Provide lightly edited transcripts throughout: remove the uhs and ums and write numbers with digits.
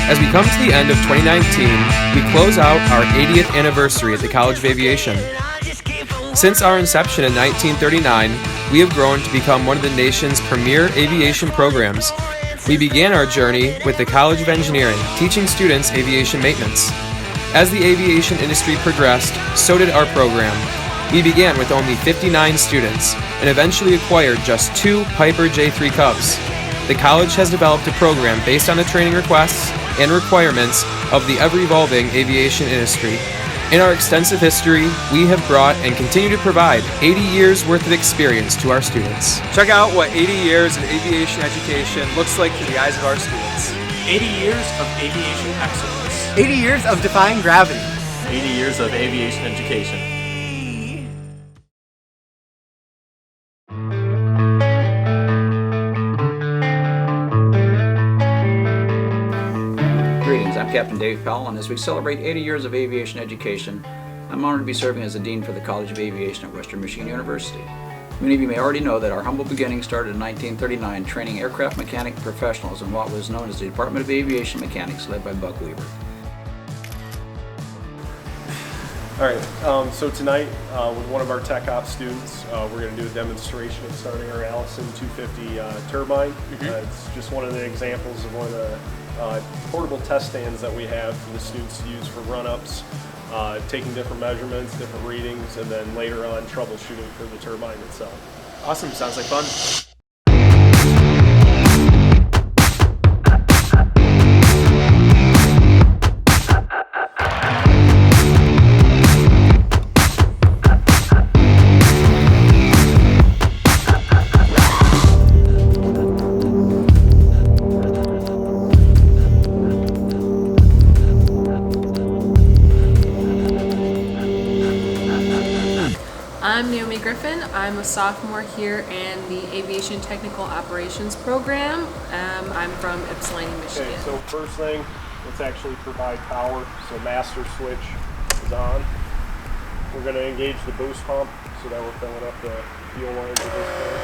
As we come to the end of 2019, we close out our 80th anniversary at the College of Aviation. Since our inception in 1939, we have grown to become one of the nation's premier aviation programs. We began our journey with the College of Engineering, teaching students aviation maintenance. As the aviation industry progressed, so did our program. We began with only 59 students and eventually acquired just 2 Piper J3 Cubs. The college has developed a program based on the training requests and requirements of the ever-evolving aviation industry. In our extensive history, we have brought and continue to provide 80 years worth of experience to our students. Check out what 80 years of aviation education looks like through the eyes of our students. 80 years of aviation excellence. 80 years of defying gravity. 80 years of aviation education. Greetings, I'm Captain Dave Powell, and as we celebrate 80 years of aviation education, I'm honored to be serving as the Dean for the College of Aviation at Western Michigan University. Many of you may already know that our humble beginnings started in 1939 training aircraft mechanic professionals in what was known as the Department of Aviation Mechanics, led by Buck Weaver. Alright, so tonight with one of our Tech Ops students, we're going to do a demonstration of starting our Allison 250 turbine. It's just one of the examples of one of the portable test stands that we have for the students to use for run-ups, taking different measurements, different readings, and then later on troubleshooting for the turbine itself. Awesome, sounds like fun. I'm Naomi Griffin. I'm a sophomore here in the Aviation Technical Operations program. I'm from Ypsilanti, Michigan. Okay, so first thing, let's actually provide power. So master switch is on. We're going to engage the boost pump so that we're filling up the fuel lines at this point.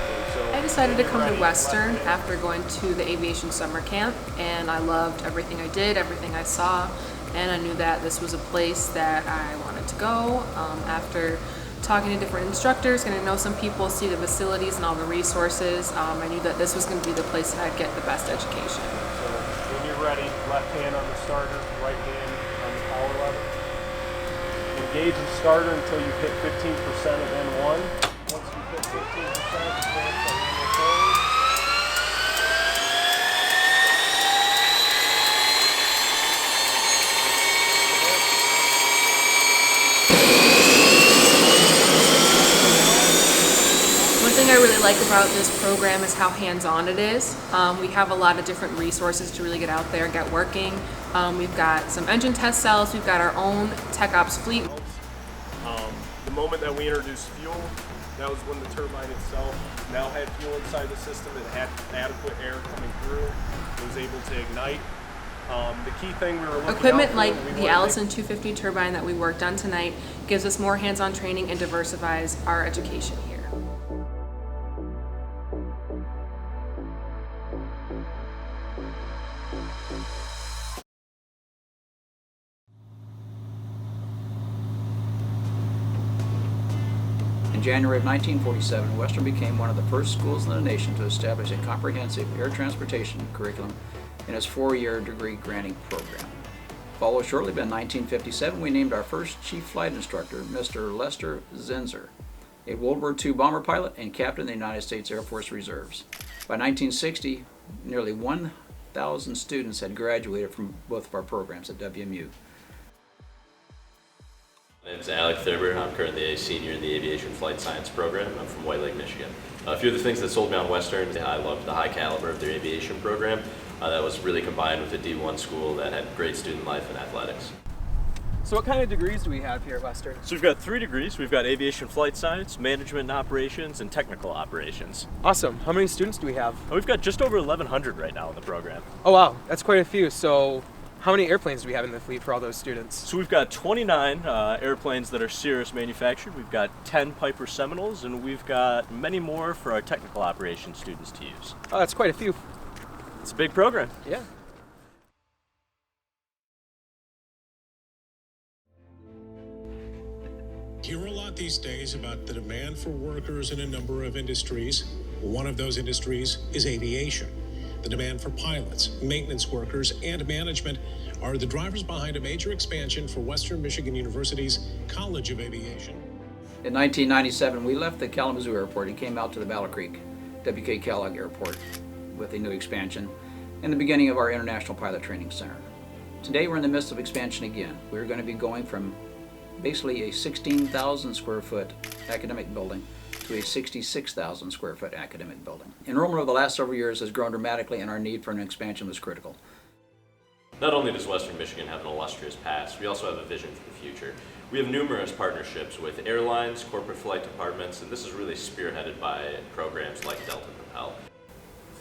Okay, so I decided to come to Western after going to the aviation summer camp, and I loved everything I did, everything I saw, and I knew that this was a place that I wanted to go. After talking to different instructors, getting to know some people, see the facilities and all the resources, I knew that this was going to be the place that I'd get the best education. So when you're ready, left hand on the starter, right hand on the power lever. Engage the starter until you hit 15% of N1. Once you hit 15%, advance the handle forward. One thing I really like about this program is how hands-on it is. We have a lot of different resources to really get out there and get working. We've got some engine test cells, we've got our own Tech Ops fleet. The moment that we introduced fuel, that was when the turbine itself now had fuel inside the system. It had adequate air coming through. It was able to ignite. The key thing we were looking Equipment out for, like we the wanted Allison 250 turbine that we worked on tonight gives us more hands-on training and diversifies our education here. In January of 1947, Western became one of the first schools in the nation to establish a comprehensive air transportation curriculum in its 4-year degree granting program. Followed shortly by 1957, we named our first chief flight instructor, Mr. Lester Zinser, a World War II bomber pilot and captain of the United States Air Force Reserves. By 1960, nearly 1,000 students had graduated from both of our programs at WMU. My name is Alec Thurber. I'm currently a senior in the Aviation Flight Science program. I'm from White Lake, Michigan. A few of the things that sold me on Western, I loved the high caliber of their aviation program. That was really combined with a D1 school that had great student life and athletics. So what kind of degrees do we have here at Western? So we've got 3 degrees. We've got aviation flight science, management and operations, and technical operations. Awesome. How many students do we have? We've got just over 1,100 right now in the program. Oh wow, that's quite a few. So how many airplanes do we have in the fleet for all those students? So we've got 29 airplanes that are Cirrus manufactured. We've got 10 Piper Seminoles, and we've got many more for our technical operations students to use. Oh, that's quite a few. It's a big program. Yeah. hear a lot these days about the demand for workers in a number of industries. One of those industries is aviation. The demand for pilots, maintenance workers, and management are the drivers behind a major expansion for Western Michigan University's College of Aviation. In 1997, we left the Kalamazoo Airport and came out to the Battle Creek W.K. Kellogg Airport with a new expansion and the beginning of our International Pilot Training Center. Today we're in the midst of expansion again. We're going to be going from basically a 16,000 square foot academic building to a 66,000 square foot academic building. Enrollment over the last several years has grown dramatically and our need for an expansion was critical. Not only does Western Michigan have an illustrious past, we also have a vision for the future. We have numerous partnerships with airlines, corporate flight departments, and this is really spearheaded by programs like Delta Propel.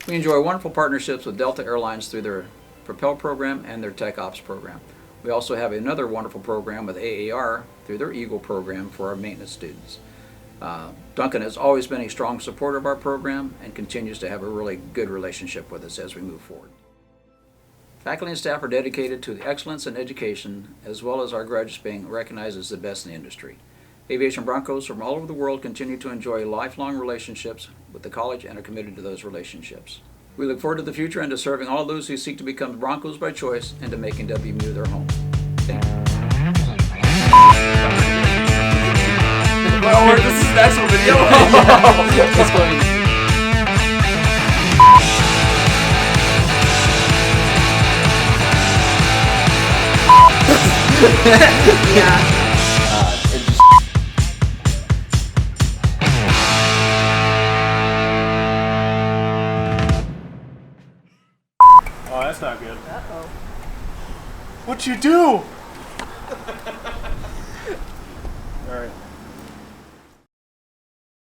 We enjoy wonderful partnerships with Delta Airlines through their Propel program and their Tech Ops program. We also have another wonderful program with AAR through their Eagle program for our maintenance students. Duncan has always been a strong supporter of our program and continues to have a really good relationship with us as we move forward. Faculty and staff are dedicated to the excellence in education, as well as our graduates being recognized as the best in the industry. Aviation Broncos from all over the world continue to enjoy lifelong relationships with the college and are committed to those relationships. We look forward to the future and to serving all those who seek to become Broncos by choice and to making WMU their home. Thank you. Well, this is an actual video. Let's go ahead. Yeah. Oh, that's not good. Uh-oh. What'd you do? All right.